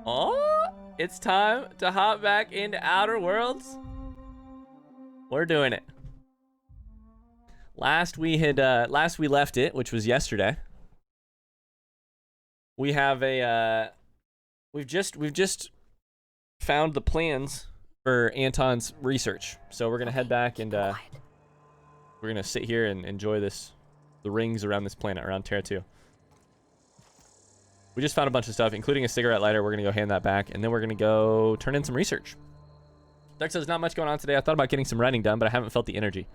Oh, it's time to hop back into Outer Worlds. We're doing it. Last we left it, which was yesterday. We have we've just found the plans for Anton's research. So we're gonna head back and we're gonna sit here and enjoy the rings around this planet, around Terra 2. We just found a bunch of stuff, including a cigarette lighter. We're gonna go hand that back, and then we're gonna go turn in some research. Doug says, not much going on today. I thought about getting some writing done, but I haven't felt the energy.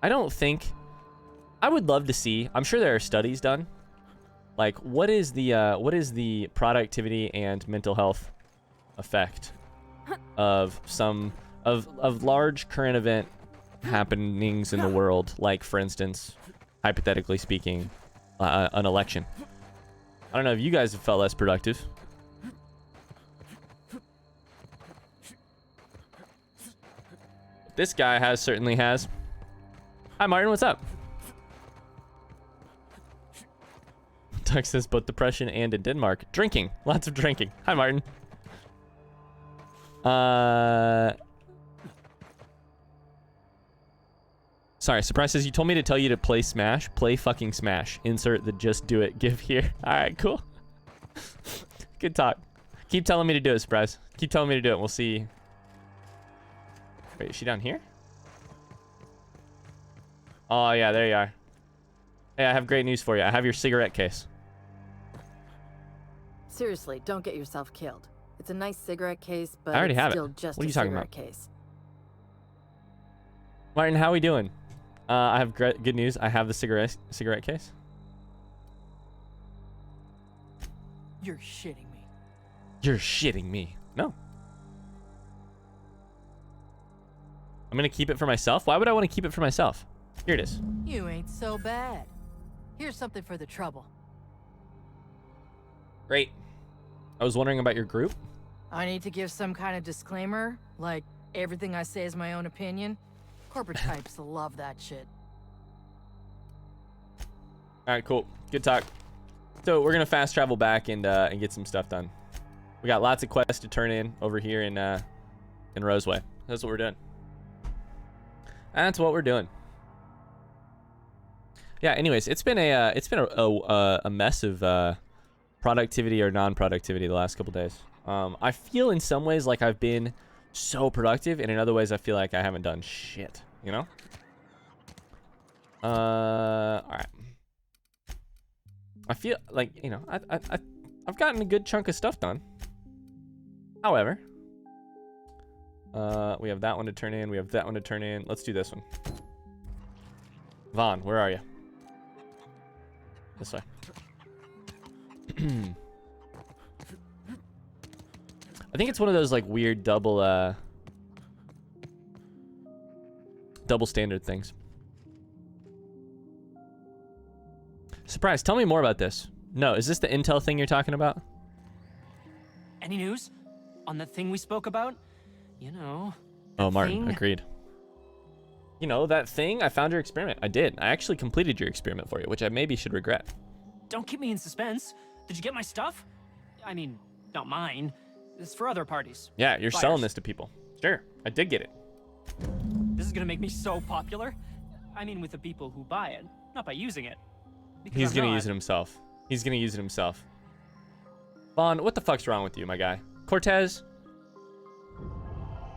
I would love to see, I'm sure there are studies done. Like, what is the productivity and mental health effect of large current event happenings in the world, like, for instance, hypothetically speaking, an election. I don't know if you guys have felt less productive. This guy certainly has. Hi, Martin. What's up? Doug says both depression and in Denmark. Drinking. Lots of drinking. Hi, Martin. Sorry, Surprise says, you told me to tell you to play Smash. Play fucking Smash. Insert the just do it gif here. Alright, cool. Good talk. Keep telling me to do it, Surprise. Keep telling me to do it. We'll see. Wait, is she down here? Oh, yeah, there you are. Hey, I have great news for you. I have your cigarette case. Seriously, don't get yourself killed. It's a nice cigarette case, but I already have still it. just What are a you talking cigarette about? case. Martin, how are we doing? I have good news. I have the cigarette case. You're shitting me. You're shitting me. No. I'm gonna keep it for myself. Why would I want to keep it for myself? Here it is. You ain't so bad. Here's something for the trouble. Great. I was wondering about your group. I need to give some kind of disclaimer, like everything I say is my own opinion. Corporate types love that shit. All right, cool. Good talk. So we're gonna fast travel back and get some stuff done. We got lots of quests to turn in over here in Roseway. That's what we're doing. That's what we're doing. Yeah. Anyways, it's been a mess of productivity or non-productivity the last couple days. I feel in some ways like I've been so productive, and in other ways I feel like I haven't done shit. You know. All right. I feel like, you know, I've gotten a good chunk of stuff done. However, we have that one to turn in. We have that one to turn in. Let's do this one. Vaughn, where are you? This way. I think it's one of those like weird double standard things. Surprise, tell me more about this. No, is this the intel thing you're talking about? Any news on the thing we spoke about? You know. Oh, Martin, thing? agreed. You know, that thing? I found your experiment. I did. I actually completed your experiment for you, which I maybe should regret. Don't keep me in suspense. Did you get my stuff? I mean, not mine. It's for other parties. Yeah, you're Buyers. selling this to people. Sure, I did get it. This is gonna make me so popular. I mean, with the people who buy it, not by using it. Because He's I'm gonna not. use it himself. He's gonna use it himself. Vaughn, what the fuck's wrong with you, my guy? Cortez?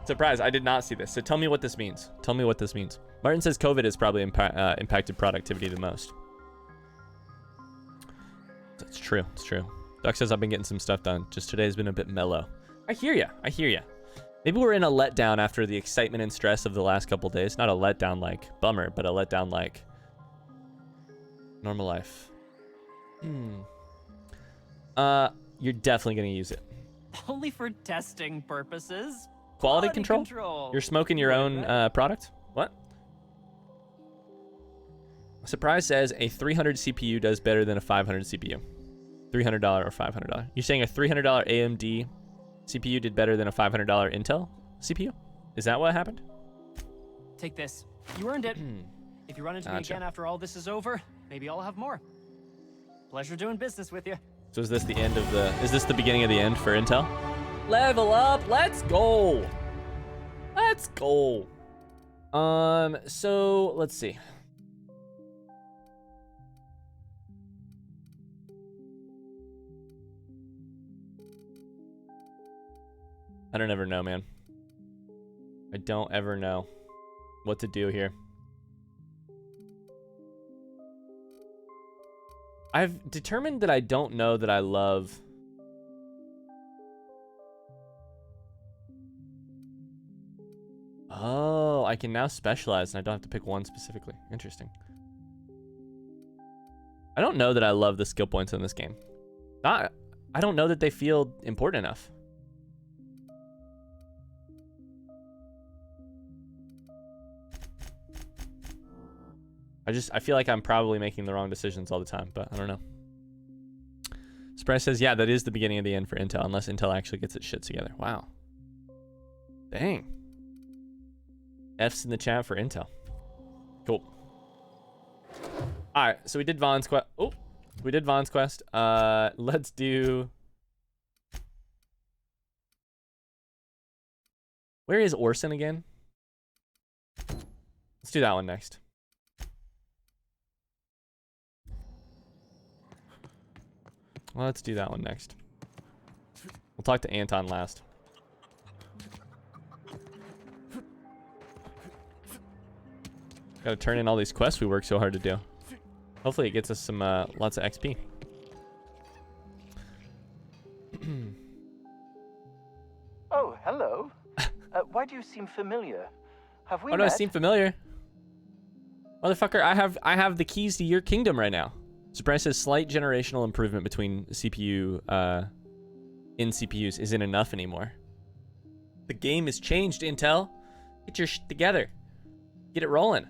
Surprise, I did not see this. So tell me what this means. Tell me what this means. Martin says COVID has probably impacted productivity the most. That's true. It's true. Duck says I've been getting some stuff done. Just today's been a bit mellow. I hear ya. I hear ya. Maybe we're in a letdown after the excitement and stress of the last couple days. Not a letdown like bummer, but a letdown like normal life. You're definitely gonna use it. Only for testing purposes. Quality control? You're smoking your own product? What? Surprise says a 300 CPU does better than a 500 CPU. $300 or $500. You're saying a $300 AMD CPU did better than a $500 Intel CPU? Is that what happened? Take this. You earned it. If you run into me again after all this is over, maybe I'll have more. Pleasure doing business with you. So is this the end of the... Is this the beginning of the end for Intel? Level up! Let's go! Let's go! So, let's see. I don't ever know, man. I don't ever know what to do here. I've determined that I don't know that I love... Oh, I can now specialize and I don't have to pick one specifically. Interesting. I don't know that I love the skill points in this game. I don't know that they feel important enough. I feel like I'm probably making the wrong decisions all the time, but I don't know. Sprite says, yeah, that is the beginning of the end for Intel, unless Intel actually gets its shit together. Wow. Dang. F's in the chat for Intel. Cool. All right, so we did Vaughn's quest. Oh, we did Vaughn's quest. Let's do... Where is Orson again? Let's do that one next. Well, let's do that one next. We'll talk to Anton last. Gotta turn in all these quests we worked so hard to do. Hopefully it gets us some lots of XP. Oh, hello. Why do you seem familiar? Have we Oh no, I met? seem familiar. Motherfucker, I have the keys to your kingdom right now. Surprise says slight generational improvement between CPU in CPUs isn't enough anymore. The game has changed, Intel. Get your shit together. Get it rolling.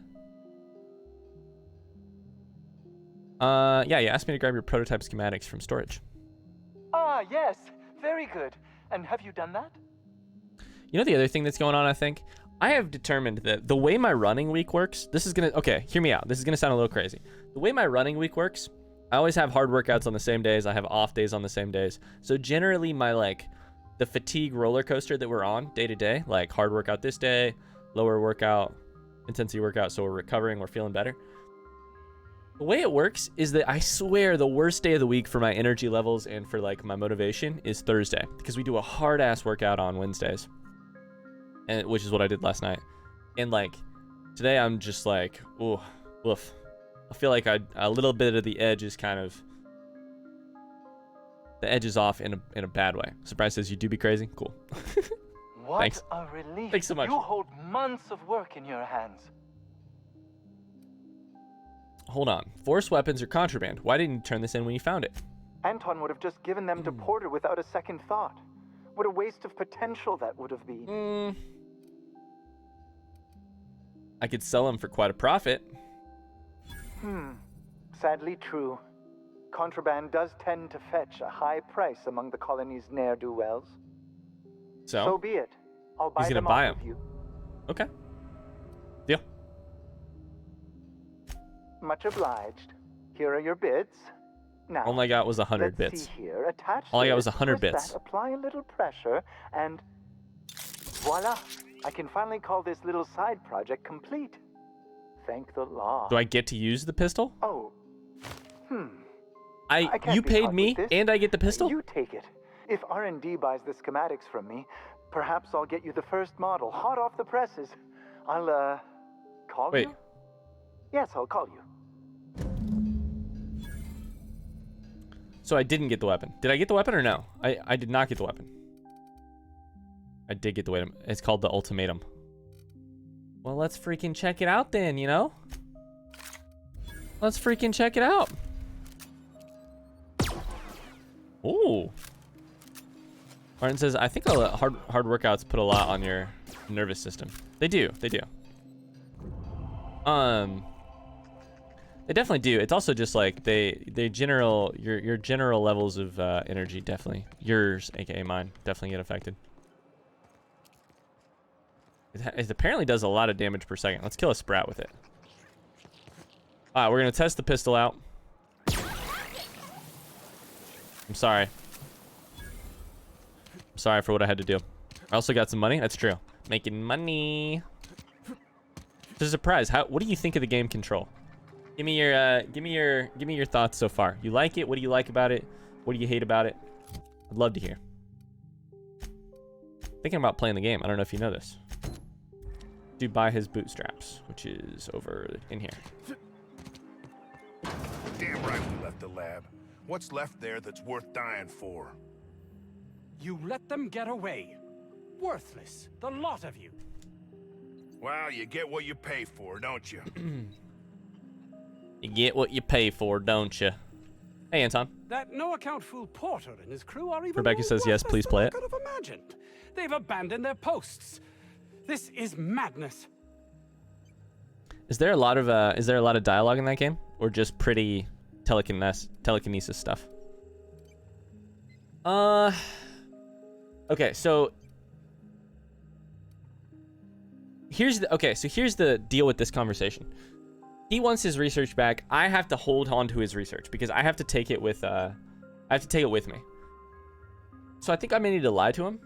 Yeah, you asked me to grab your prototype schematics from storage. Ah, yes. Very good. And have you done that? You know the other thing that's going on, I think? I have determined that the way my running week works, this is gonna, okay, hear me out. This is gonna sound a little crazy. The way my running week works, I always have hard workouts on the same days. I have off days on the same days. So generally my, like, the fatigue roller coaster that we're on day to day, like hard workout this day, lower workout, intensity workout, so we're recovering, we're feeling better. The way it works is that I swear the worst day of the week for my energy levels and for like my motivation is Thursday, because we do a hard ass workout on Wednesdays, and which is what I did last night. And like today I'm just like, ooh, woof. I feel like a little bit of the edge is kind of, the edge is off in a bad way. Surprise says you do be crazy. Cool. What Thanks. a relief. Thanks so much. You hold months of work in your hands. Hold on. Force weapons are contraband. Why didn't you turn this in when you found it? Anton would have just given them to Porter without a second thought. What a waste of potential that would have been. I could sell them for quite a profit. Sadly true. Contraband does tend to fetch a high price among the colony's ne'er-do-wells. So be it. I'll buy he's gonna them buy off them. of you. Okay. Deal. Much obliged. Here are your bids. Now, All I got was 100 let's bits. see here. Attach All I got this, was 100 twist bits. that, apply a little pressure, and voila! I can finally call this little side project complete. Thank the law. Do I get to use the pistol? Oh. I can't You be paid caught me with this. and I get the pistol? You take it. If R&D buys the schematics from me, perhaps I'll get you the first model, hot off the presses. I'll, call Wait. you? Yes, I'll call you. So I didn't get the weapon. Did I get the weapon or no? I did not get the weapon. I did get the weapon. It's called the ultimatum. Well, let's freaking check it out then, you know? Let's freaking check it out. Ooh. Martin says, I think hard workouts put a lot on your nervous system. They do. They do. They definitely do. It's also just like your general levels of energy definitely, yours aka mine, definitely get affected. It apparently does a lot of damage per second. Let's kill a Sprat with it. All right, we're gonna test the pistol out. I'm sorry. I'm sorry for what I had to do. I also got some money. That's true. Making money. It's a surprise. What do you think of the game control? Give me your thoughts so far. You like it? What do you like about it? What do you hate about it? I'd love to hear. Thinking about playing the game. I don't know if you know this. Do buy his bootstraps, which is over in here. Damn right we left the lab. What's left there that's worth dying for? You let them get away. Worthless, the lot of you. Well, you get what you pay for, don't you? You get what you pay for, don't you? Hey, Anton. That no-account fool Porter and his crew are even Rebecca more says yes, worthless please than play I it. could have imagined. They've abandoned their posts. This is madness. Is there a lot of dialogue in that game, or just pretty telekinesis stuff? Okay, so here's the deal with this conversation. He wants his research back. I have to hold on to his research because I have to take it with me. So I think I may need to lie to him.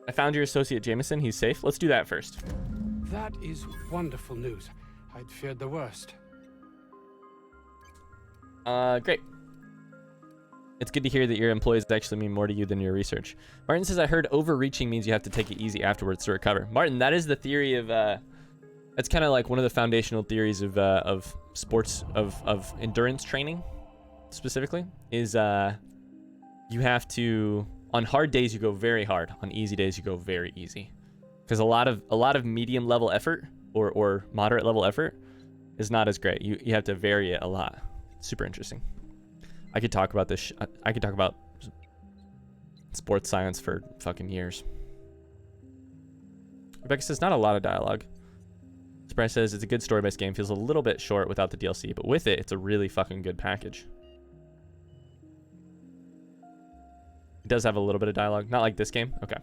I found your associate Jameson. He's safe. Let's do that first. That is wonderful news. I'd feared the worst. Great. It's good to hear that your employees actually mean more to you than your research. Martin says, I heard overreaching means you have to take it easy afterwards to recover. Martin, that is the theory of, that's kind of like one of the foundational theories of sports, of endurance training, specifically, is you have to, on hard days, you go very hard. On easy days, you go very easy. Because a lot of medium level effort or moderate level effort is not as great. You have to vary it a lot. Super interesting. I could talk about this. I could talk about sports science for fucking years. Rebecca says, not a lot of dialogue. Surprise says, it's a good story-based game. Feels a little bit short without the DLC, but with it, it's a really fucking good package. It does have a little bit of dialogue. Not like this game. Okay.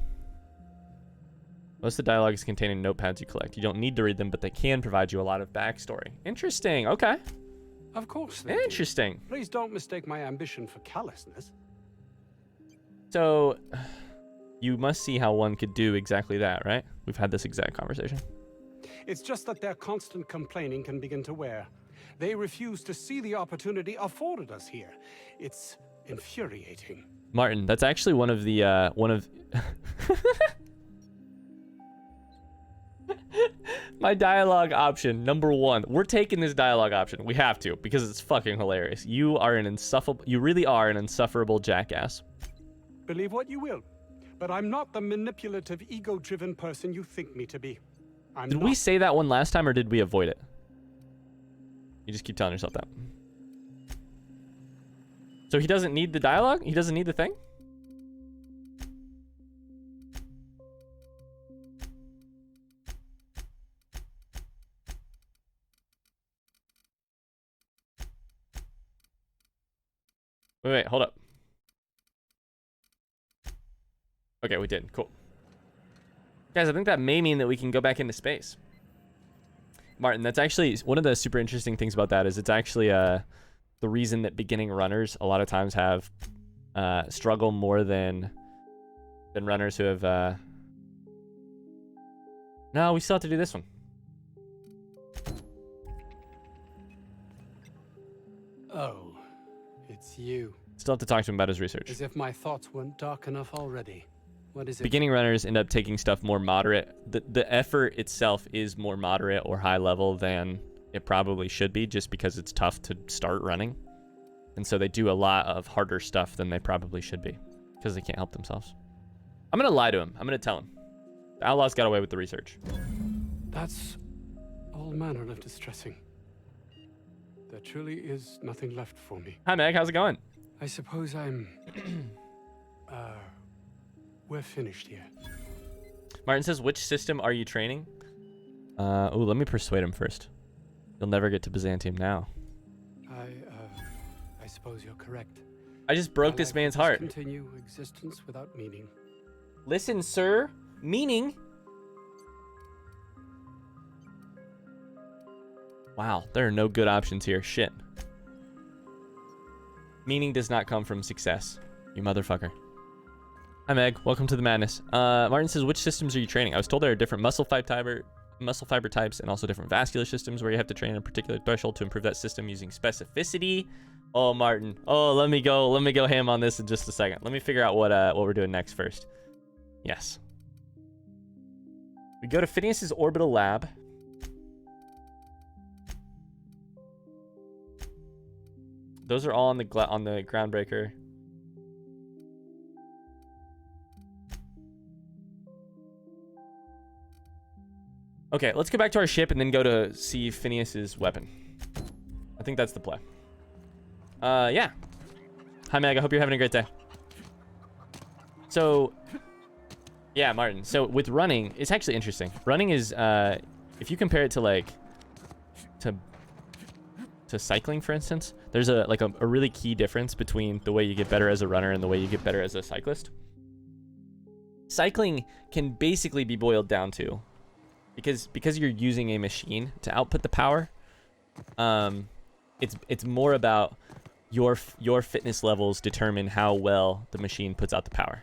Most of the dialogue is contained in notepads you collect. You don't need to read them, but they can provide you a lot of backstory. Interesting. Okay. Of course they Interesting. do. Please don't mistake my ambition for callousness. So, you must see how one could do exactly that, right? We've had this exact conversation. It's just that their constant complaining can begin to wear. They refuse to see the opportunity afforded us here. It's infuriating. Martin, that's actually one of the, my dialogue option, number one. We're taking this dialogue option. We have to, because it's fucking hilarious. You really are an insufferable jackass. Believe what you will, but I'm not the manipulative, ego-driven person you think me to be. Did we say that one last time, or did we avoid it? You just keep telling yourself that. So he doesn't need the dialogue? He doesn't need the thing? Wait, hold up. Okay, we did. Cool. Guys, I think that may mean that we can go back into space. Martin, that's actually one of the super interesting things about that is it's actually the reason that beginning runners a lot of times have struggle more than runners who have No, we still have to do this one. Oh, it's you. Still have to talk to him about his research. As if my thoughts weren't dark enough already. What is it? Beginning runners end up taking stuff more moderate. The effort itself is more moderate or high level than it probably should be, just because it's tough to start running. And so they do a lot of harder stuff than they probably should be because they can't help themselves. I'm going to lie to him. I'm going to tell him. The Outlaws got away with the research. That's all manner of distressing. There truly is nothing left for me. Hi, Meg. How's it going? I suppose I'm... we're finished here. Martin says, which system are you training? Oh, let me persuade him first. You'll never get to Byzantium now. I suppose you're correct. I just broke this man's heart. Continue existence without meaning. Listen, sir. Meaning? Wow, there are no good options here. Shit. Meaning does not come from success. You motherfucker. Hi, Meg. Welcome to the madness. Martin says, which systems are you training? I was told there are different muscle fiber types and also different vascular systems where you have to train a particular threshold to improve that system using specificity. Oh, Martin. Oh, let me go ham on this in just a second. Let me figure out what we're doing next first. Yes. We go to Phineas's orbital lab. Those are all on the groundbreaker. Okay, let's go back to our ship and then go to see Phineas's weapon. I think that's the play. Yeah. Hi, Meg. I hope you're having a great day. So, yeah, Martin. So with running, it's actually interesting. Running is, if you compare it to like, to cycling, for instance, there's a really key difference between the way you get better as a runner and the way you get better as a cyclist. Cycling can basically be boiled down to, because you're using a machine to output the power, it's more about your fitness levels determine how well the machine puts out the power.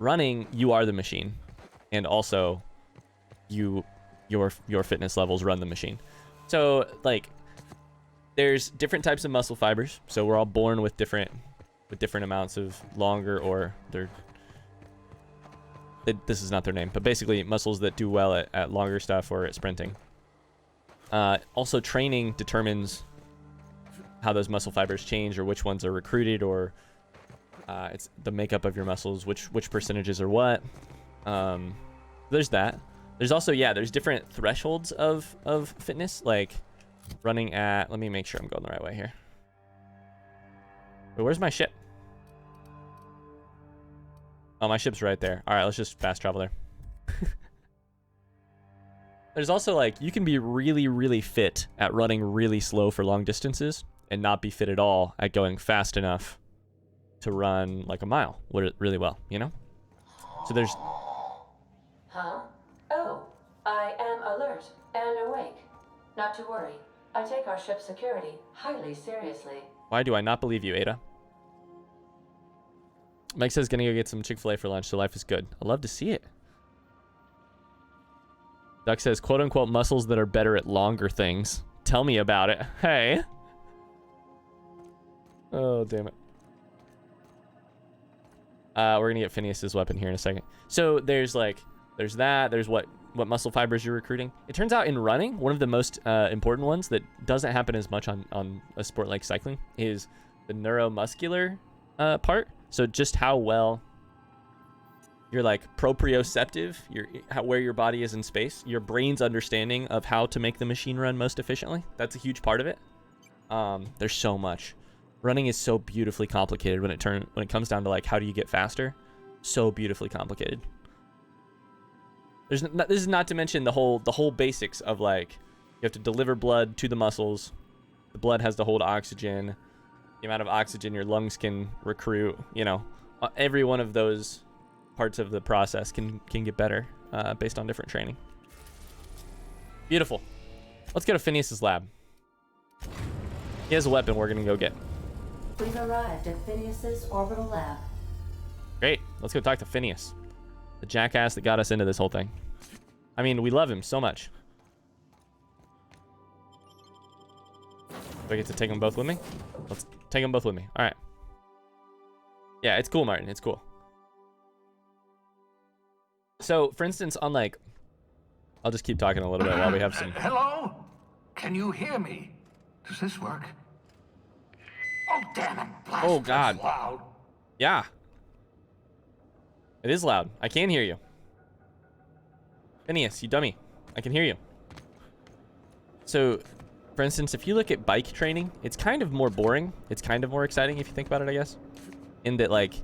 Running, you are the machine, and also your fitness levels run the machine. So like, there's different types of muscle fibers. So we're all born with different amounts of longer, or this is not their name, but basically muscles that do well at longer stuff or at sprinting. Also, training determines how those muscle fibers change, or which ones are recruited, or it's the makeup of your muscles, which percentages are what. There's that. There's also, yeah, there's different thresholds of fitness, like running at, let me make sure I'm going the right way here. Wait, where's my ship? Oh, my ship's right there. All right, let's just fast travel there. There's also, like, you can be really, really fit at running really slow for long distances and not be fit at all at going fast enough to run like a mile really well, you know? So there's... Huh? Oh, I am alert and awake. Not to worry. I take our ship's security highly seriously. Why do I not believe you, Ada? Mike says gonna go get some Chick-fil-A for lunch, so life is good. I love to see it. Duck says, quote-unquote, muscles that are better at longer things. Tell me about it. Hey. Oh, damn it. We're gonna get Phineas's weapon here in a second. So there's that. There's what muscle fibers you're recruiting. It turns out in running, one of the most important ones that doesn't happen as much on a sport like cycling is the neuromuscular part. So just how well you're like proprioceptive, where your body is in space, your brain's understanding of how to make the machine run most efficiently. That's a huge part of it. There's so much. Running is so beautifully complicated when it comes down to like how do you get faster. So beautifully complicated. This is not to mention the whole basics of like you have to deliver blood to the muscles. The blood has to hold oxygen. The amount of oxygen your lungs can recruit. You know, every one of those parts of the process can get better based on different training. Beautiful. Let's go to Phineas's lab. He has a weapon we're gonna go get. We've arrived at Phineas's orbital lab. Great. Let's go talk to Phineas, the jackass that got us into this whole thing. I mean, we love him so much. Do I get to take them both with me? Let's take them both with me. All right. Yeah, it's cool, Martin. It's cool. So, for instance, on like... I'll just keep talking a little bit while we have some... Hello? Can you hear me? Does this work? Oh, damn it. Blast, oh, God. Loud. Yeah. It is loud. I can hear you. Phineas, you dummy. I can hear you. So, for instance, if you look at bike training, it's kind of more boring. It's kind of more exciting if you think about it, I guess. In that, like,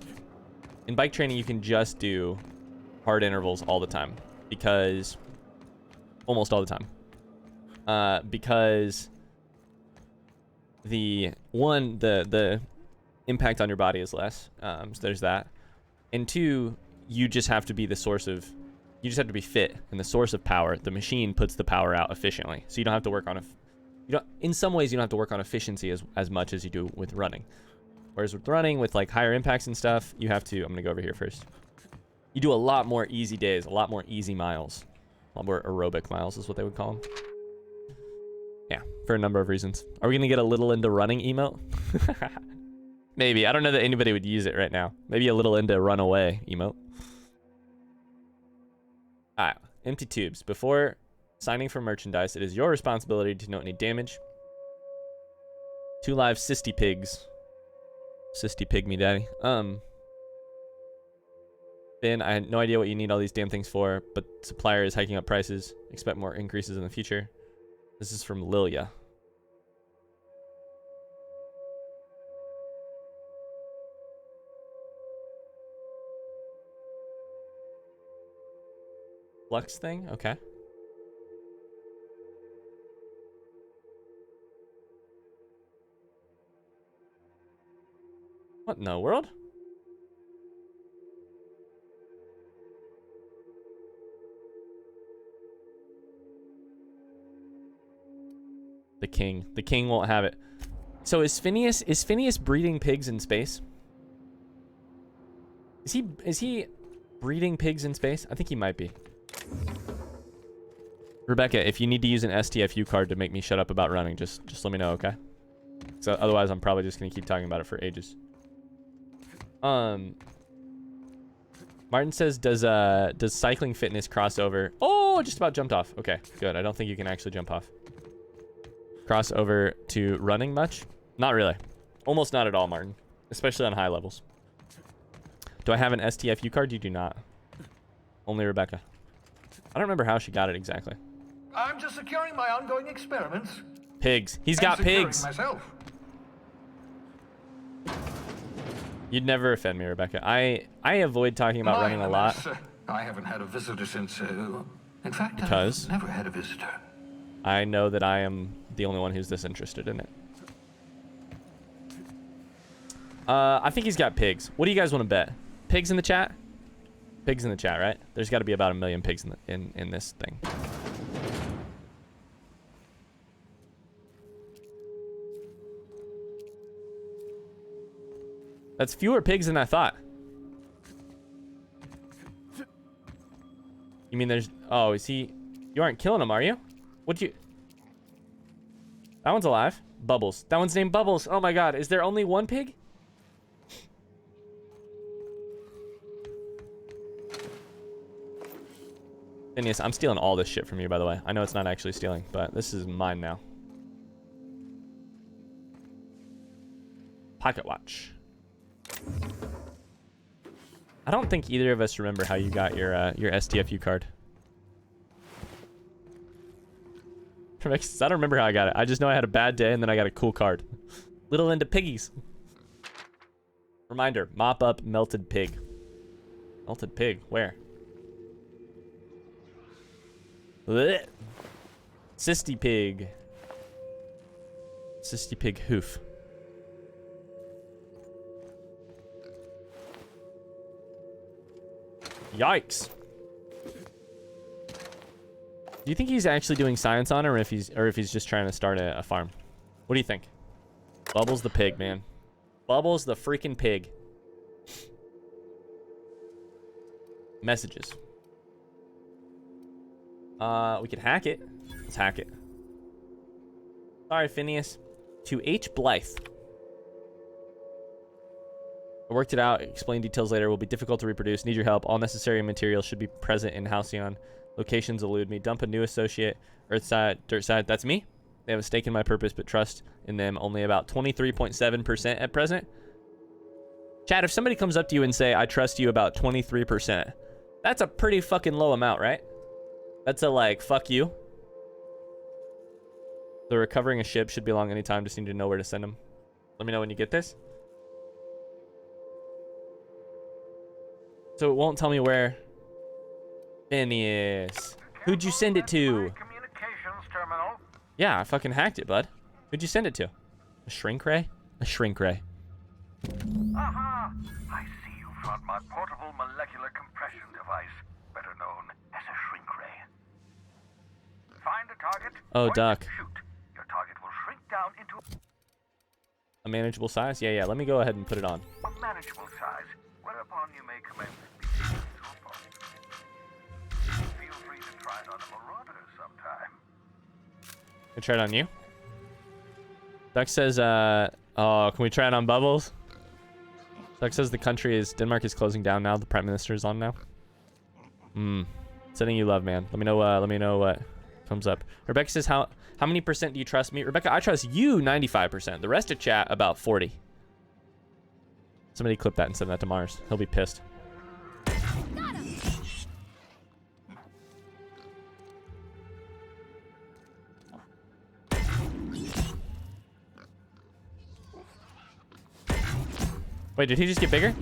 in bike training, you can just do hard intervals all the time. Because... almost all the time. Because... the impact on your body is less. So there's that. And two, you just have to be the source of... you just have to be fit and the source of power. The machine puts the power out efficiently. So you don't have to work on You don't, in some ways, you don't have to work on efficiency as much as you do with running. Whereas with running, with like higher impacts and stuff, you have to, I'm gonna go over here first. You do a lot more easy days, a lot more easy miles. A lot more aerobic miles is what they would call them. Yeah, for a number of reasons. Are we gonna get a little into running emote? Maybe. I don't know that anybody would use it right now. Maybe a little into run away emote. Alright, empty tubes. Before signing for merchandise, it is your responsibility to note any damage. 2 live cysty pigs. Cysty pig me daddy. Ben, I had no idea what you need all these damn things for, but supplier is hiking up prices. Expect more increases in the future. This is from Lilia. Flux thing? Okay. What in the world? The king. The king won't have it. So is Phineas breeding pigs in space? Is he breeding pigs in space? I think he might be. Rebecca, if you need to use an STFU card to make me shut up about running, just let me know, okay? So otherwise I'm probably just gonna keep talking about it for ages. Martin says, does cycling fitness cross over? Oh, just about jumped off. Okay, good. I don't think you can actually jump off. Cross over to running much? Not really. Almost not at all, Martin. Especially on high levels. Do I have an STFU card? You do not. Only Rebecca. I don't remember how she got it exactly. I'm just securing my ongoing experiments. Pigs. He's got pigs. Myself. You'd never offend me, Rebecca. I avoid talking about running a lot. I haven't had a visitor since... in fact, because I've never had a visitor. I know that I am the only one who's this interested in it. I think he's got pigs. What do you guys want to bet? Pigs in the chat? Pigs in the chat, right? There's got to be about 1 million pigs in this thing. That's fewer pigs than I thought. You mean there's... Oh, is he... You aren't killing him, are you? What'd you... That one's alive. Bubbles. That one's named Bubbles. Oh my god. Is there only one pig? Phineas, I'm stealing all this shit from you, by the way. I know it's not actually stealing, but this is mine now. Pocket watch. I don't think either of us remember how you got your STFU card. I don't remember how I got it. I just know I had a bad day and then I got a cool card. Little into piggies. Reminder, mop up melted pig. Melted pig, where? Blech. Cysty pig. Cysty pig hoof. Yikes. Do you think he's actually doing science on it, or if he's just trying to start a farm? What do you think? Bubbles the pig, man. Bubbles the freaking pig. Messages. We could hack it. Let's hack it. Sorry, Phineas. To H. Blythe. I worked it out. Explain details later. Will be difficult to reproduce. Need your help. All necessary materials should be present in Halcyon. Locations elude me. Dump a new associate. Earthside, Dirtside. That's me. They have a stake in my purpose, but trust in them only about 23.7% at present. Chad, if somebody comes up to you and say, I trust you about 23%, that's a pretty fucking low amount, right? That's a, like, fuck you. The recovering a ship should be along any time. Just need to know where to send them. Let me know when you get this. So it won't tell me where. Phineas. Who'd you send it to? Communications terminal. Yeah, I fucking hacked it, bud. Who'd you send it to? A shrink ray? A shrink ray. Aha! I see you found my portable molecular compression device, better known as a shrink ray. Find a target. Oh, Doc. Shoot. Your target A manageable size? Yeah, yeah. Let me go ahead and put it on. A manageable size, whereupon you may commence speaking to opponents. Feel free to try it on a marauder sometime. Can we try it on you? Duck says, oh, can we try it on Bubbles? Duck says Denmark is closing down now. The Prime Minister is on now. Sending you love, man. Let me know what comes up. Rebecca says, how many percent do you trust me? Rebecca, I trust you 95%. The rest of chat, about 40. Somebody clip that and send that to Mars. He'll be pissed. Wait, did he just get bigger?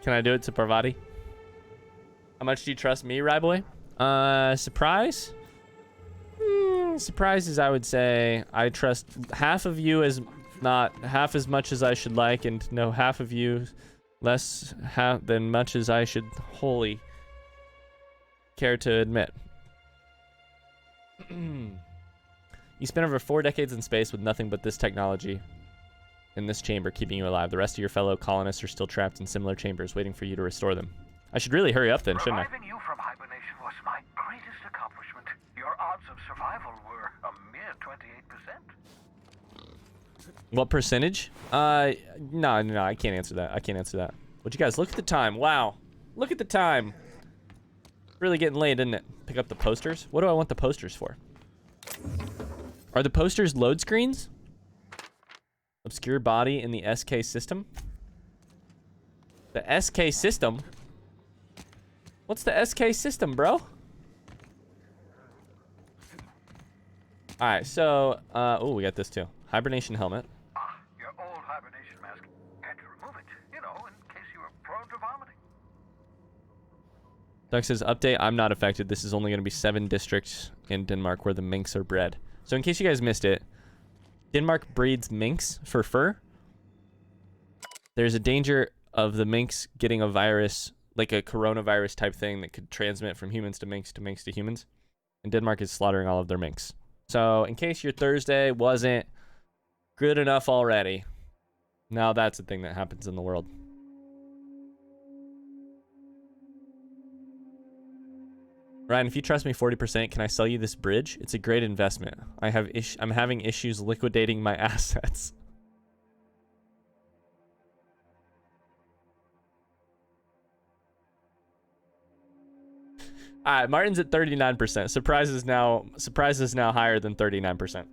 Can I do it to Parvati? How much do you trust me, Ryboy? Surprise? Surprise is, I would say, I trust half of you as not half as much as I should like, and no, half of you less than much as I should wholly care to admit. You spent over 4 decades in space with nothing but this technology in this chamber keeping you alive. The rest of your fellow colonists are still trapped in similar chambers waiting for you to restore them. I should really hurry up then, shouldn't I? Reviving you from hibernation was my greatest accomplishment. Your odds of survival were a mere 28%. What percentage? No, I can't answer that. I can't answer that. But you guys, look at the time. Wow. Look at the time. Really getting late, isn't it? Pick up the posters. What do I want the posters for? Are the posters load screens? Obscure body in the SK system? The SK system? What's the SK system, bro? Alright, so, oh, we got this too. Hibernation helmet. Your old hibernation mask. Had to remove it, you know, in case you were prone to vomiting. Doug says, update, I'm not affected. This is only going to be 7 districts in Denmark where the minks are bred. So in case you guys missed it, Denmark breeds minks for fur. There's a danger of the minks getting a virus, like a coronavirus type thing that could transmit from humans to minks to humans. And Denmark is slaughtering all of their minks. So in case your Thursday wasn't good enough already, now that's a thing that happens in the world. Ryan, if you trust me 40%, can I sell you this bridge? It's a great investment. I'm having issues liquidating my assets. Alright, Martin's at 39%. Surprise is now higher than 39%.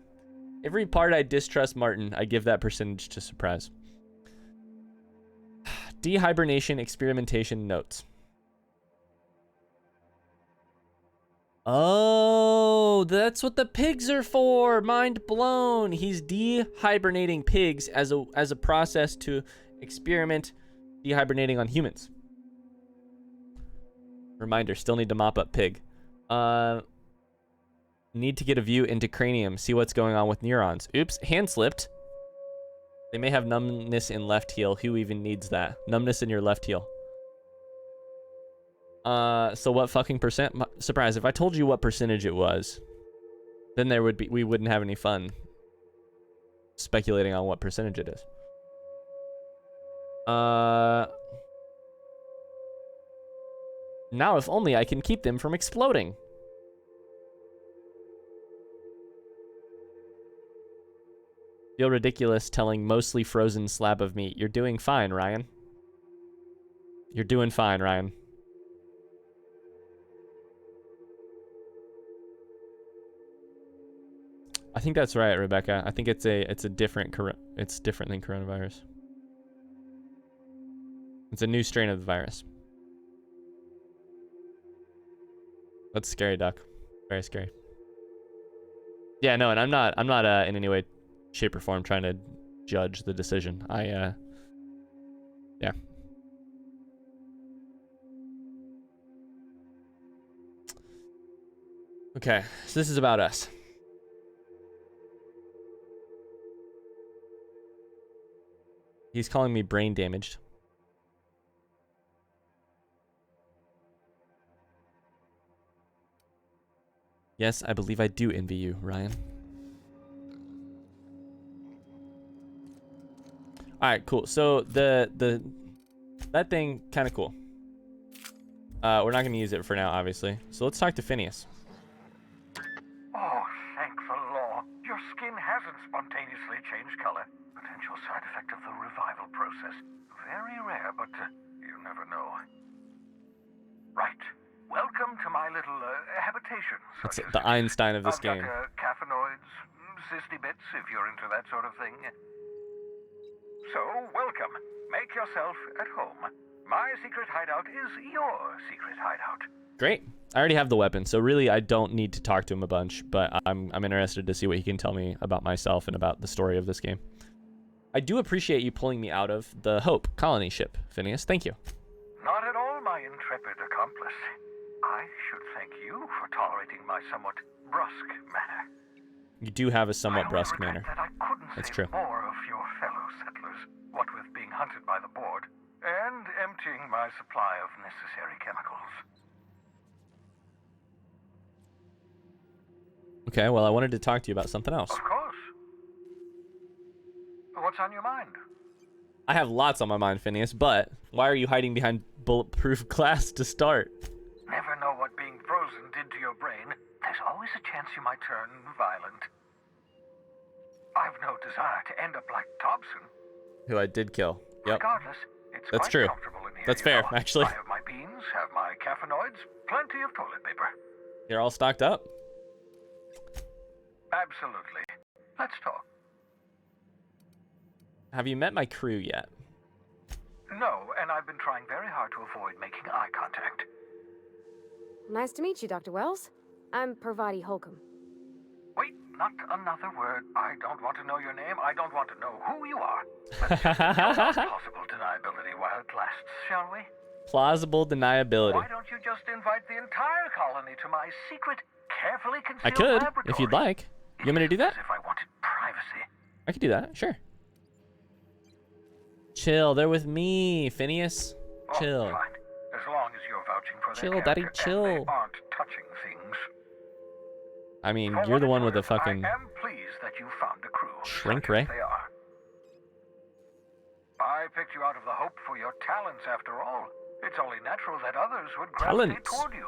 Every part I distrust Martin, I give that percentage to Surprise. Dehibernation experimentation notes. Oh, that's what the pigs are for. Mind blown. He's dehibernating pigs as a process to experiment dehibernating on humans. Reminder, still need to mop up pig. Need to get a view into cranium, see what's going on with neurons. Oops, hand slipped. They may have numbness in left heel. Who even needs that? Numbness in your left heel. So what fucking percent? Surprise, if I told you what percentage it was, then we wouldn't have any fun speculating on what percentage it is. Now if only I can keep them from exploding. Feel ridiculous telling mostly frozen slab of meat. You're doing fine, Ryan. You're doing fine, Ryan. I think that's right, Rebecca. I think it's different than coronavirus. It's a new strain of the virus. That's scary, Duck. Very scary. Yeah, no, and I'm not in any way, shape, or form trying to judge the decision. Yeah. Okay, so this is about us. He's calling me brain damaged. Yes, I believe I do envy you, Ryan. All right, cool. So that thing, kind of cool. We're not going to use it for now, obviously. So let's talk to Phineas. Oh, thank the law. Your skin hasn't spontaneously changed color. Potential side effect of the revival process. Very rare, but you never know. Right. Welcome to my little habitation. That's the Einstein of this game. I've got caffeinoids, cysty bits, if you're into that sort of thing. So, welcome. Make yourself at home. My secret hideout is your secret hideout. Great. I already have the weapon, so really I don't need to talk to him a bunch, but I'm interested to see what he can tell me about myself and about the story of this game. I do appreciate you pulling me out of the Hope colony ship, Phineas. Thank you. Not at all, my intrepid accomplice. I should thank you for tolerating my somewhat brusque manner. You do have a somewhat brusque manner. That I couldn't That's save true. more of your fellow settlers, what with being hunted by the board, and emptying my supply of necessary chemicals. Okay, well, I wanted to talk to you about something else. Of course. What's on your mind? I have lots on my mind, Phineas, but why are you hiding behind bulletproof glass to start? Never know what being frozen did to your brain. There's always a chance you might turn violent. I've no desire to end up like Dobson. Who I did kill. Yep. Regardless, it's That's quite true. comfortable in here. That's you fair, know. actually. I have my beans, have my caffeinoids, plenty of toilet paper. You're all stocked up? Absolutely. Let's talk. Have you met my crew yet? No, and I've been trying very hard to avoid making eye contact. Nice to meet you, Dr. Wells. I'm Parvati Holcomb. Wait, not another word. I don't want to know your name. I don't want to know who you are. Let's just plausible deniability while it lasts, shall we? Plausible deniability. Why don't you just invite the entire colony to my secret, carefully concealed I could, laboratory? if you'd like. You want me to do that? As if I wanted privacy. I could do that, sure. Chill, they're with me, Phineas. Chill. Oh, fine. As long as you're vouching for Chill, their Daddy, character chill. and they aren't touching things. I mean, For you're what the it's one with the worth, fucking I am pleased that you found a crew. shrink such ray. as they are. I picked you out of the Hope for your talents, after all. It's only natural that others would gravitate Talents. toward you.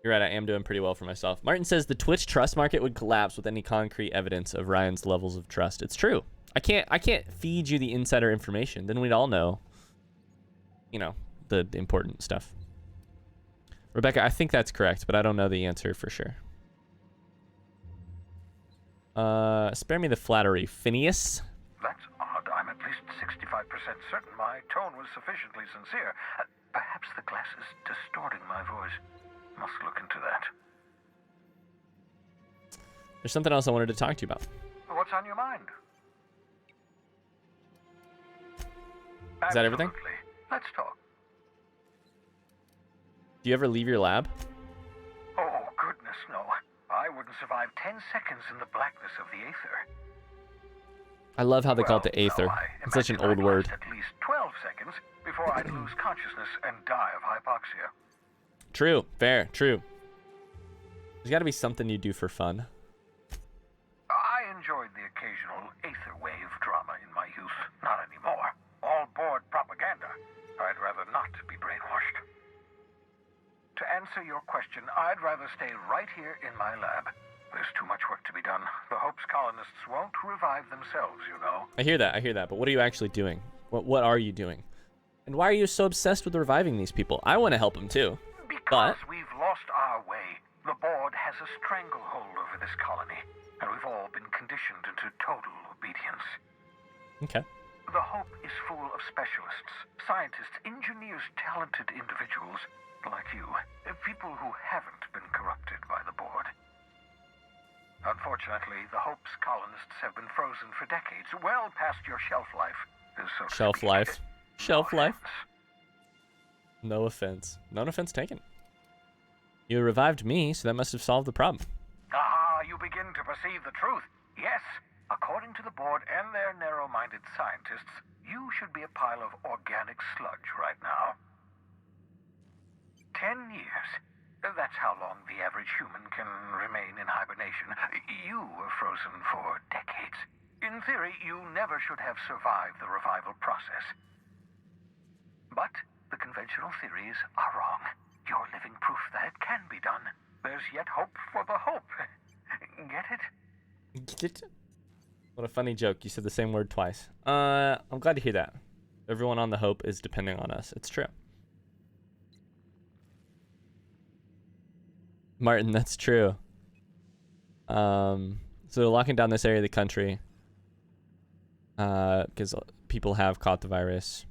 You're right, I am doing pretty well for myself. Martin says the Twitch trust market would collapse with any concrete evidence of Ryan's levels of trust. It's true. I can't feed you the insider information. Then we'd all know, you know, the important stuff. Rebecca, I think that's correct, but I don't know the answer for sure. Spare me the flattery, Phineas. That's odd. I'm at least 65% certain my tone was sufficiently sincere. Perhaps the glass is distorting my voice. Must look into that. There's something else I wanted to talk to you about. What's on your mind? Is that everything? Absolutely. Let's talk. Do you ever leave your lab? Oh, goodness, no. I wouldn't survive 10 seconds in the blackness of the aether. I love how they call it the aether. No, I It's such an imagine old I'd word. last at least 12 seconds before I'd lose consciousness and die of hypoxia. True. Fair. True. There's got to be something you do for fun. I enjoyed the occasional aether wave drama in my youth. Not anymore. All board propaganda. I'd rather not be brainwashed. To answer your question, I'd rather stay right here in my lab. There's too much work to be done. The Hope's colonists won't revive themselves, you know. I hear that, but what are you actually doing? What are you doing? And why are you so obsessed with reviving these people? I want to help them too. Because we've lost our way. The board has a stranglehold over this colony, and we've all been conditioned into total obedience. Okay. The Hope is full of specialists, scientists, engineers, talented individuals like you, people who haven't been corrupted by the board. Unfortunately, the Hope's colonists have been frozen for decades, well past your shelf life. So to Shelf speak. life. Shelf No life. offense. No offense. No offense taken. You revived me, so that must have solved the problem. Ah, you begin to perceive the truth. Yes, According to the board and their narrow-minded scientists, you should be a pile of organic sludge right now. 10 years. That's how long the average human can remain in hibernation. You were frozen for decades. In theory, you never should have survived the revival process. But the conventional theories are wrong. You're living proof that it can be done. There's yet hope for the hope. Get it? Get it? What a funny joke. You said the same word twice. I'm glad to hear that. Everyone on the hope is depending on us. It's true. Martin, that's true. So they're locking down this area of the country because people have caught the virus,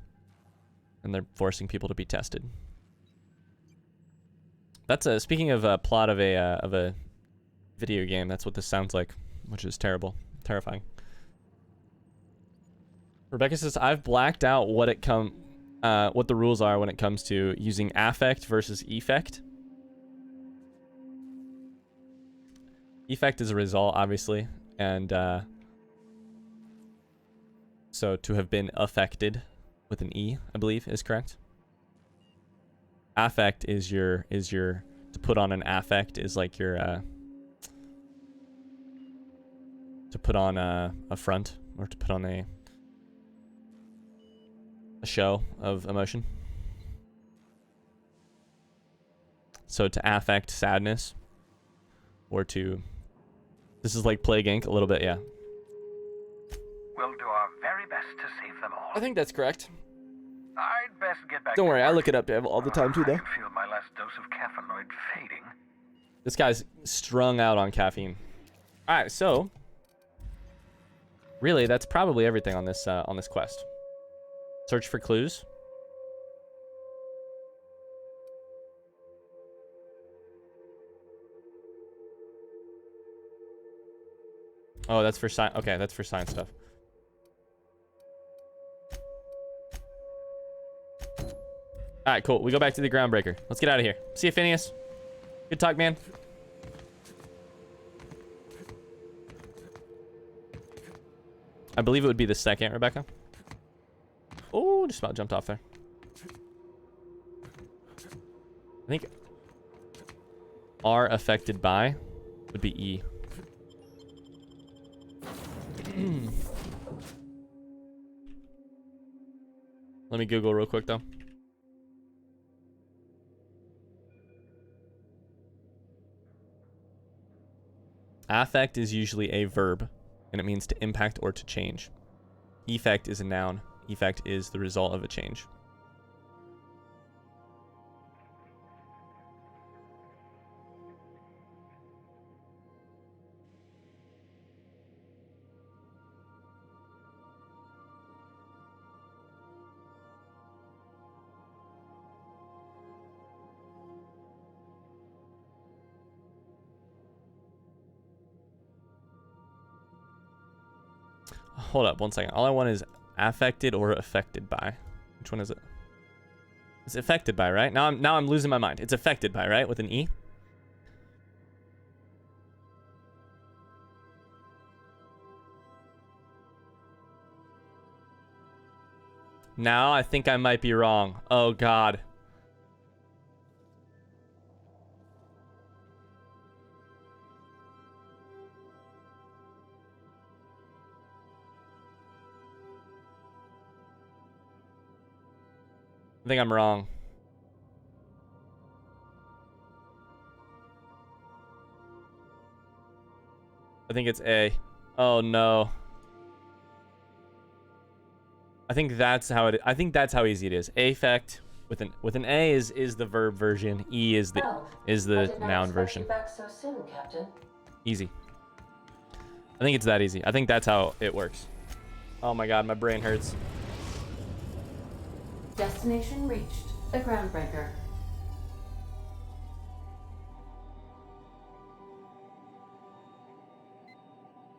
and they're forcing people to be tested. That's speaking of a plot of a video game. That's what this sounds like, which is terrible, terrifying. Rebecca says, "I've blacked out what the rules are when it comes to using affect versus effect." Effect is a result, obviously, and so to have been affected with an E, I believe, is correct. Affect is your to put on an affect is like your to put on a front, or to put on a show of emotion. So to affect sadness, or to, this is like Plague Inc. a little bit, yeah. We'll do our very best to save them all. I think that's correct. I'd best get back. Don't to worry, work. I look it up all the time too, though. I can feel my last dose of caffeinoid fading. This guy's strung out on caffeine. All right, so really, that's probably everything on this quest. Search for clues. Oh, that's for science. Okay, that's for science stuff. All right, cool. We go back to the groundbreaker. Let's get out of here. See you, Phineas. Good talk, man. I believe it would be the second, Rebecca. Oh, just about jumped off there. I think R affected by would be E. Let me Google real quick, though. Affect is usually a verb, and it means to impact or to change. Effect is a noun. Effect is the result of a change. Hold up 1 second. All I want is affected or affected by. Which one is it? It's affected by, right? Now I'm losing my mind. It's affected by, right? With an E. Now I think I might be wrong. Oh God. I think I'm wrong. I think it's A. Oh no. I think that's how it. I think that's how easy it is. Affect with an A is the verb version. E is the noun version. You back so soon, Captain. Easy. I think it's that easy. I think that's how it works. Oh my God, my brain hurts. Destination reached. The groundbreaker.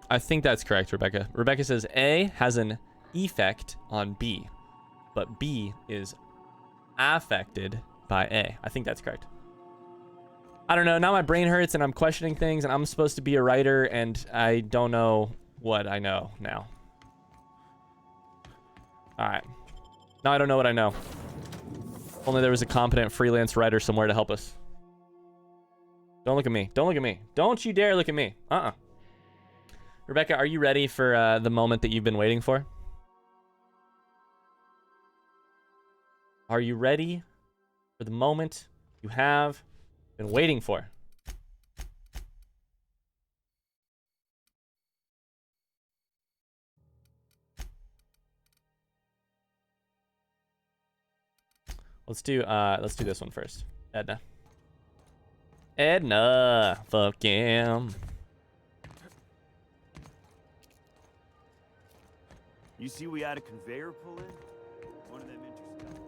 I think that's correct, Rebecca. Rebecca says A has an effect on B, but B is affected by A. I think that's correct. I don't know. Now my brain hurts and I'm questioning things, and I'm supposed to be a writer, and I don't know what I know now. All right. Now I don't know what I know. If only there was a competent freelance writer somewhere to help us. Don't look at me. Don't look at me. Don't you dare look at me. Rebecca, are you ready for the moment that you've been waiting for? Are you ready for the moment you have been waiting for? Let's do this one first. Edna. Edna, fuck him. You see we had a conveyor pull in? One of them intercepted.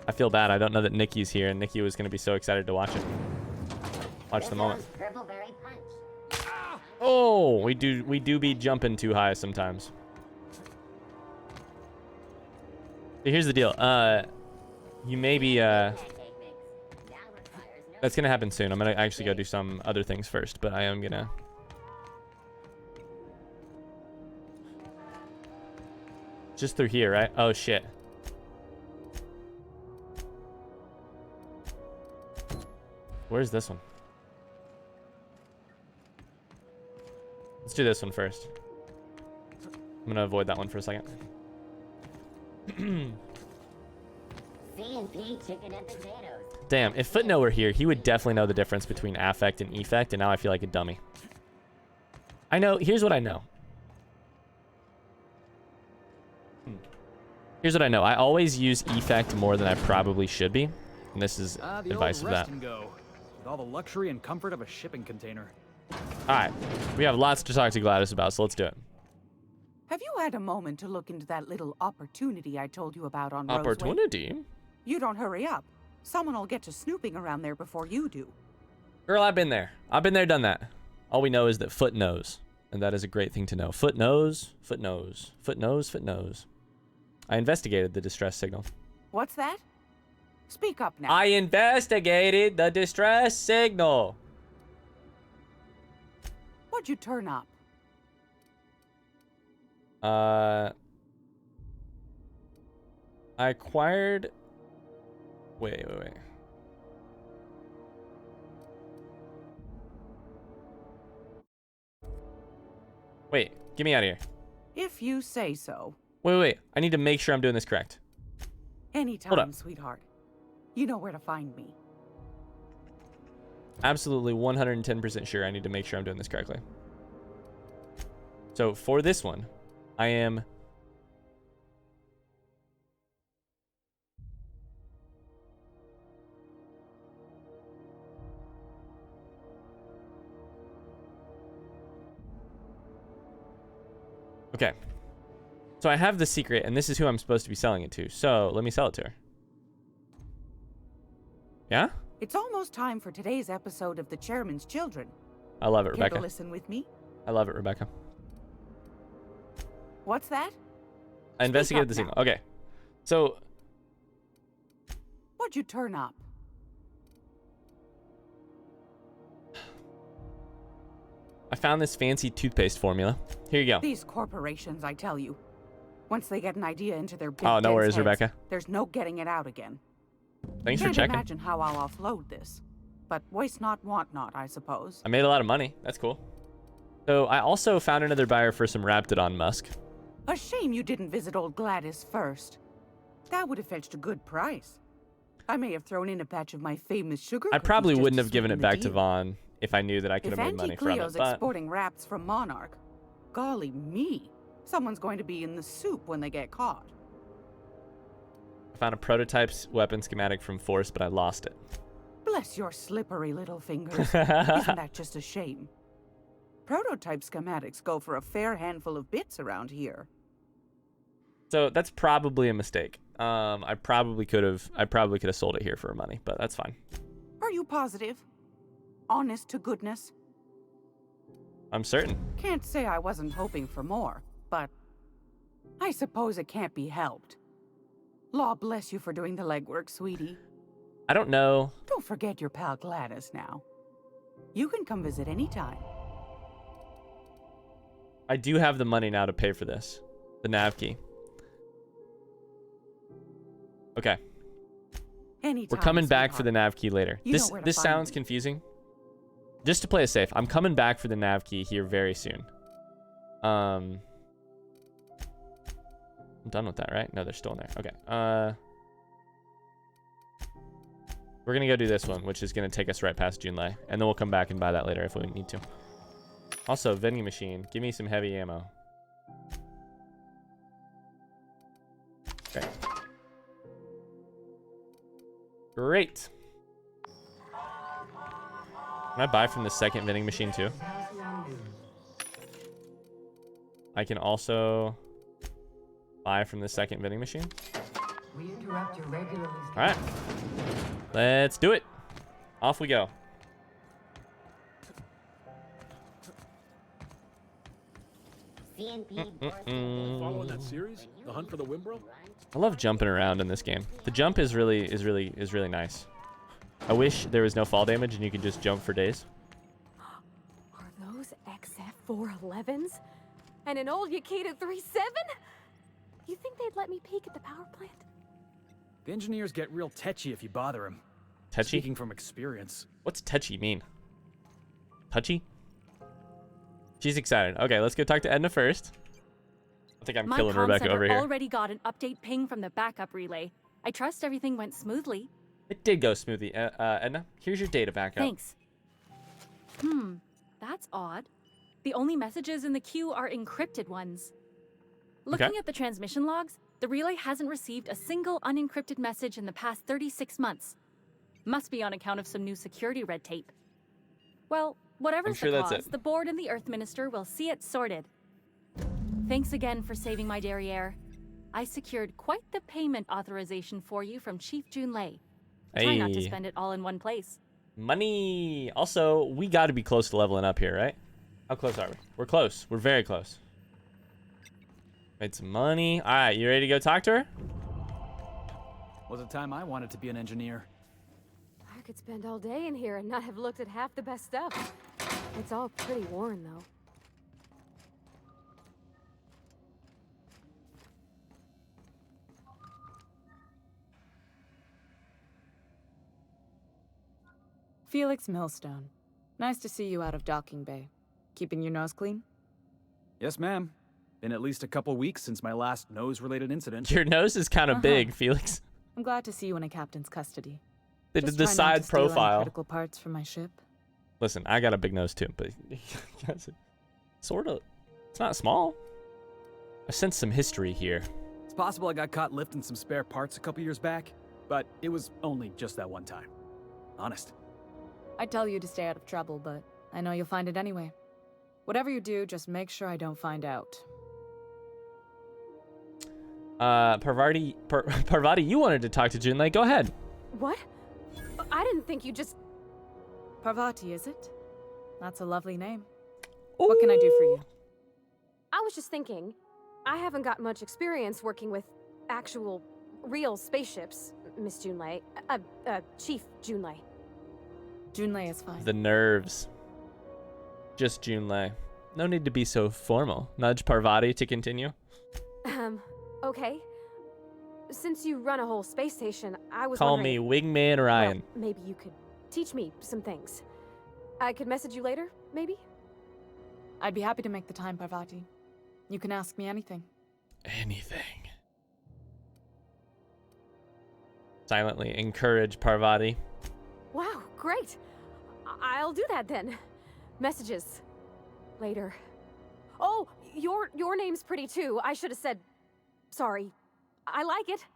I feel bad. I don't know that Nikki's here, and Nikki was going to be so excited to watch it. Watch the moment. Oh, we do be jumping too high sometimes. Here's the deal. You may be that's gonna happen soon. I'm gonna actually go do some other things first, but I am gonna. Just through here, right? Oh shit. Where's this one? Let's do this one first. I'm gonna avoid that one for a second. Chicken and potatoes. Damn, if Footnote were here, he would definitely know the difference between affect and effect, and now I feel like a dummy. I know, here's what I know. Here's what I know. I always use effect more than I probably should be, and this is advice of that. And go, with all the luxury and comfort of a shipping container. Alright, we have lots to talk to Gladys about, so let's do it. Have you had a moment to look into that little opportunity I told you about on Roseway? Opportunity? You don't hurry up. Someone will get to snooping around there before you do. Girl, I've been there. I've been there, done that. All we know is that Foot knows, and that is a great thing to know. Foot knows, Foot knows, Foot knows, Foot knows. I investigated the distress signal. What's that? Speak up now. I investigated the distress signal. What'd you turn up? I acquired... Wait. Wait, get me out of here. If you say so. Wait. I need to make sure I'm doing this correct. Anytime, sweetheart. You know where to find me. Absolutely 110% sure I need to make sure I'm doing this correctly. So for this one, I am... Okay. So I have the secret, and this is who I'm supposed to be selling it to. So let me sell it to her. Yeah? It's almost time for today's episode of The Chairman's Children. I love it, Care Rebecca. to listen with me? I love it, Rebecca. What's that? I investigated the signal. Okay. So... What'd you turn up? I found this fancy toothpaste formula. Here you go. These corporations, I tell you. Once they get an idea into their big Oh, no worries, heads, Rebecca. There's no getting it out again. Thanks for Can't checking. imagine how I'll offload this. But waste not, want not, I suppose. I made a lot of money. That's cool. So I also found another buyer for some Raptidon musk. A shame you didn't visit old Gladys first. That would have fetched a good price. I may have thrown in a batch of my famous sugar I probably cookies wouldn't just have to given it sweeten back the to deal. Vaughn if I knew that I could have made money If from Auntie it. Cleo's But exporting wraps from Monarch, golly me, someone's going to be in the soup when they get caught. I found a prototype weapon schematic from Force, but I lost it. Bless your slippery little fingers. Isn't that just a shame? Prototype schematics go for a fair handful of bits around here. So that's probably a mistake. I probably could have sold it here for money, but that's fine. Are you positive? Honest to goodness? I'm certain. Can't say I wasn't hoping for more, but I suppose it can't be helped. Law bless you for doing the legwork, sweetie. I don't know. Don't forget your pal Gladys now. You can come visit anytime. I do have the money now to pay for this. The nav key. Okay. Anytime, We're coming back sweetheart. for the nav key later. You know where to This find sounds me. confusing. Just to play it safe, I'm coming back for the nav key here very soon. I'm done with that, right? No, they're still in there. Okay. We're gonna go do this one, which is gonna take us right past Junlei, and then we'll come back and buy that later if we need to. Also, vending machine. Give me some heavy ammo. Okay. Great. Can I buy from the second vending machine too? I can also buy from the second vending machine. We interrupt your regularly All right. Let's do it. Off we go. Following that series, The Hunt for the Wimbro? I love jumping around in this game. The jump is really nice. I wish there was no fall damage and you could just jump for days. Are those XF411s? And an old Yakita 3.7? You think they'd let me peek at the power plant? The engineers get real tetchy if you bother them. Tetchy? Speaking from experience. What's tetchy mean? Touchy? She's excited. Okay, let's go talk to Edna first. I think I'm killing Rebecca over here. Already got an update ping from the backup relay. I trust everything went smoothly. It did go smoothly. Edna, here's your data backup. Thanks. That's odd. The only messages in the queue are encrypted ones. Looking at the transmission logs, the relay hasn't received a single unencrypted message in the past 36 months. Must be on account of some new security red tape. Well, whatever's sure the that's cause, it. the board and the Earth Minister will see it sorted. Thanks again for saving my derriere. I secured quite the payment authorization for you from Chief Junlei. Try not to Hey. spend it all in one place. Money. Also, we got to be close to leveling up here, right? How close are we? We're close. We're very close. Made some money. All right, you ready to go talk to her? Was a time I wanted to be an engineer. I could spend all day in here and not have looked at half the best stuff. It's all pretty worn, though. Felix Millstone. Nice to see you out of docking bay. Keeping your nose clean? Yes, ma'am. Been at least a couple weeks since my last nose-related incident. Your nose is kind of big, Felix. I'm glad to see you in a captain's custody. They Just did the try not side to steal any profile. critical parts from my ship. Listen, I got a big nose too, but sort of. It's not small. I sense some history here. It's possible I got caught lifting some spare parts a couple years back, but it was only just that one time. Honest. I'd tell you to stay out of trouble, but I know you'll find it anyway. Whatever you do, just make sure I don't find out. Parvati, you wanted to talk to Junlei. Go ahead. What? I didn't think you just... Parvati, is it? That's a lovely name. What can I do for you? I was just thinking, I haven't got much experience working with actual, real spaceships, Miss Junlei. Chief Junlei. Junlei is fine. The nerves. Just Junlei. No need to be so formal. Nudge Parvati to continue. Okay. Since you run a whole space station, I was Call me wondering... Wingman Ryan. Well, maybe you could teach me some things. I could message you later, maybe? I'd be happy to make the time, Parvati. You can ask me anything. Anything. Silently encourage Parvati. Wow, great. I'll do that then. Messages. Later. Oh, your name's pretty too. I should have said... Sorry. I like it.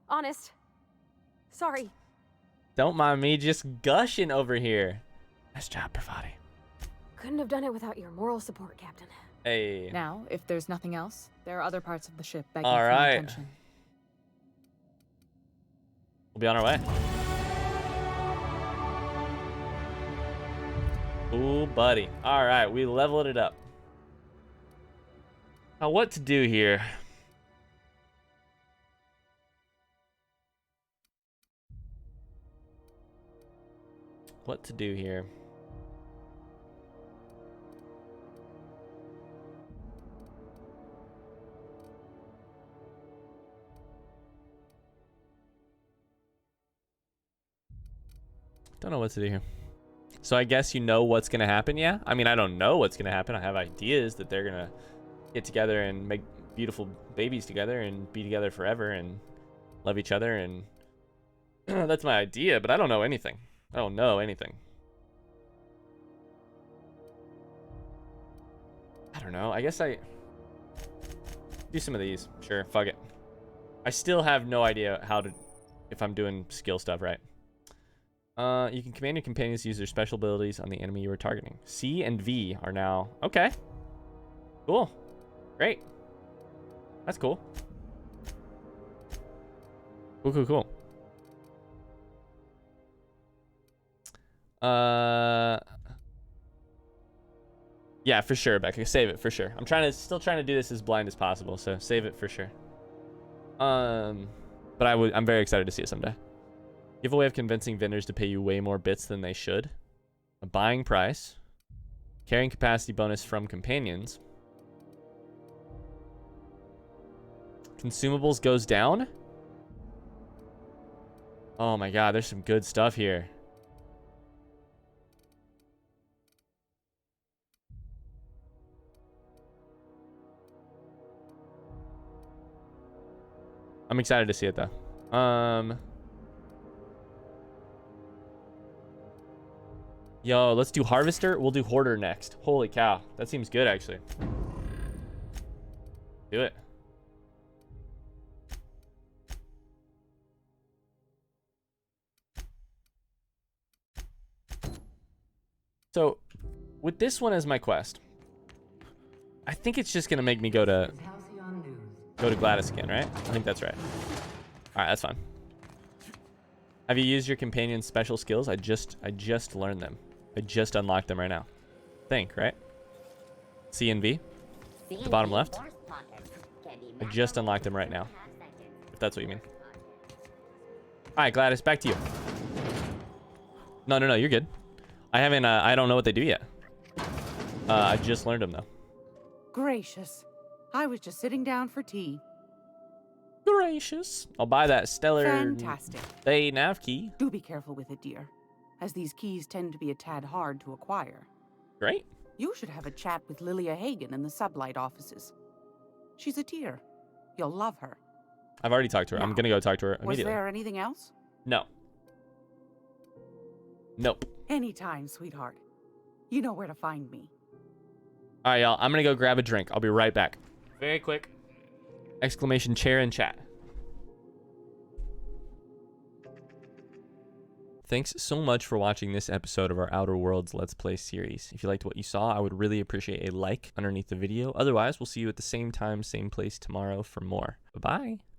Honest. Sorry. Don't mind me just gushing over here. Nice job, Parvati. Couldn't have done it without your moral support, Captain. Hey. Now, if there's nothing else, there are other parts of the ship begging All for right. attention. We'll be on our way. Ooh, buddy. All right, we leveled it up. Now, what to do here? what to do here. Don't know what to do here. So I guess you know what's gonna happen, yeah? I mean, I don't know what's gonna happen. I have ideas that they're gonna get together and make beautiful babies together and be together forever and love each other, and that's my idea, but I don't know anything. I don't know anything. I don't know. I guess I do some of these. Sure, fuck it. I still have no idea how to, if I'm doing skill stuff right. You can command your companions to use their special abilities on the enemy you are targeting. C and V are now... Okay. Cool. Great. That's cool. Cool, cool, cool. Yeah, for sure, Becca. Save it for sure. I'm still trying to do this as blind as possible, so save it for sure. But I'm very excited to see it someday. You have a way of convincing vendors to pay you way more bits than they should. A buying price. Carrying capacity bonus from companions. Consumables goes down. Oh my god, there's some good stuff here. I'm excited to see it though. Yo, let's do Harvester. We'll do Hoarder next. Holy cow. That seems good, actually. Do it. So, with this one as my quest, I think it's just going to make me go to Gladys again, right? I think that's right. All right, that's fine. Have you used your companion's special skills? I just learned them. I just unlocked them right now. Think, right? C and V, the bottom left. I just unlocked them right now, if that's what you mean. All right, Gladys, back to you. No, you're good. I haven't, I don't know what they do yet. I just learned them though. Gracious. I was just sitting down for tea. Gracious. I'll buy that stellar... Fantastic. They nav key. Do be careful with it, dear, as these keys tend to be a tad hard to acquire. Great. You should have a chat with Lilia Hagen in the Sublight offices. She's a dear. You'll love her. I've already talked to her. I'm gonna go talk to her immediately. Was there anything else? No. Nope. Anytime, sweetheart. You know where to find me. All right, y'all. I'm gonna go grab a drink. I'll be right back. Very quick. Exclamation chair in chat. Thanks so much for watching this episode of our Outer Worlds Let's Play series. If you liked what you saw, I would really appreciate a like underneath the video. Otherwise, we'll see you at the same time, same place tomorrow for more. Bye-bye.